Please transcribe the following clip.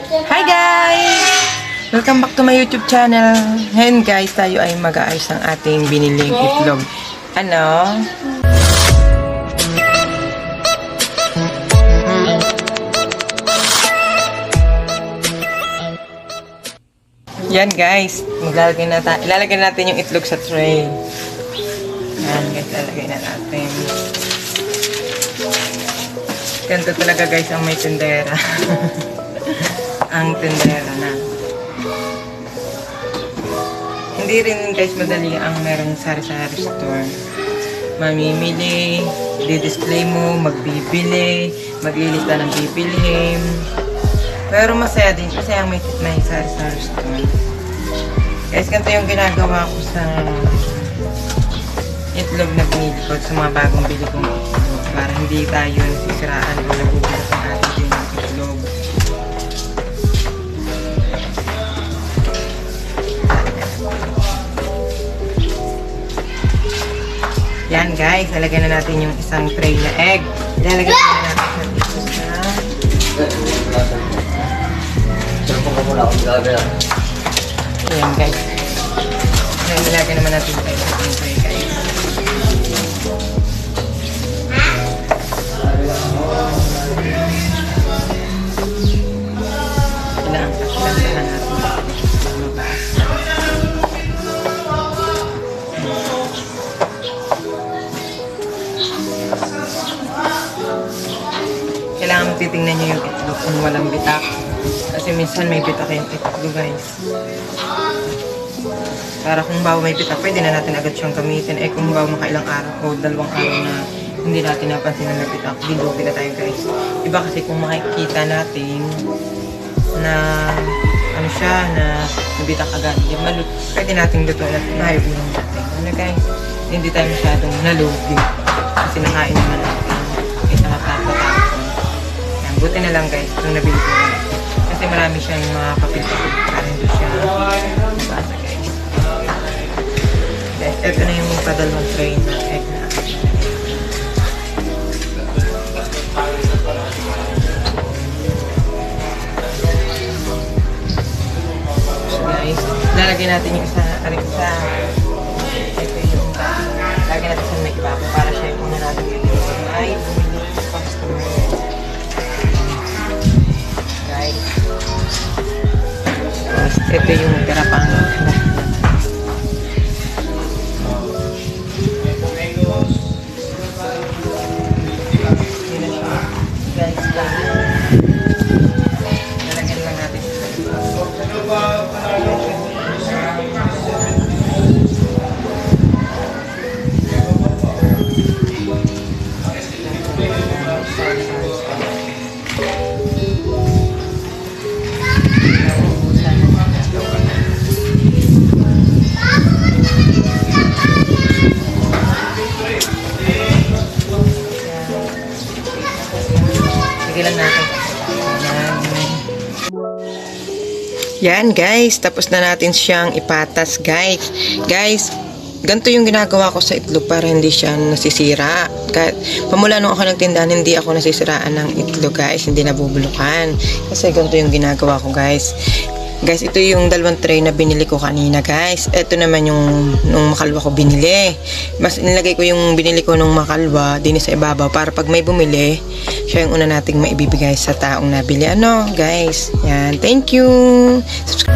Hi guys! Welcome back to my YouTube channel. Ngayon guys, tayo ay mag-aayos ng ating biniling itlog. Ano? Yan guys, ilalagay natin yung itlog sa tray. Yan guys, ilalagay na natin. Ganito talaga guys ang may tindera. Ang tindera na. Hindi rin guys madali ang meron sari-sari store. Mamimili, di-display mo, magbibili, maglilista ng bibilhin. Pero masaya din kasi ang may sari-sari store. Guys, ganito yung ginagawa ko sa itlog na binili ko sa mga bagong bili kong itlog. Para hindi tayo nasisiraan o nagugulat ang ating itlog. Yan guys, lalagyan na natin yung isang tray na egg. Ilalagay na natin dito sa... Ayan guys. Ayan, ilalagay naman natin sa isang tray guys. Kailangan natin mabas. Kailangan titingnan nyo yung itlog kung walang bitak. Kasi minsan may bitak yung itlog guys. Para kung bawa may bitak, pwede na natin agad siyang gamitin. Eh kung bawa makailang araw o dalawang araw na hindi natin napansin na may bitak, bilubi na tayo guys. Iba kasi kung makikita natin na ano siya, na nabitak agad, pwede natin lutuin at nahayuin natin. Ano guys, hindi tayo masyadong nalugi. Kasi nakain naman natin. Kaya nakapapatapon. Buti na lang guys, itong nabili ko na. Kasi marami siyang mga kapil-kapil. Para hindi siya mabasa guys. Guys, ito na yung padalawang tray na egg na. So guys, lalagyan natin yung isa. Ito yung lalagyan natin sa may ibabaw para siya yung una natin yung ay bumili sa customer. Ito yung karapang lalagyan lang natin lang natin. Yan guys, tapos na natin siyang ipatas guys. Guys, ganito yung ginagawa ko sa itlog para hindi siya nasisira. Pamula nung ako nagtindahan, hindi ako nasisiraan ng itlog guys, hindi nabubulukan. Kasi ganito yung ginagawa ko guys. Guys, ito yung dalawang tray na binili ko kanina guys. Ito naman yung nung makalwa ko binili. Mas nilagay ko yung binili ko nung makalwa din sa ibabaw para pag may bumili, siya yung una nating maibibigay sa taong nabili. Ano guys? Yan. Thank you. Subscribe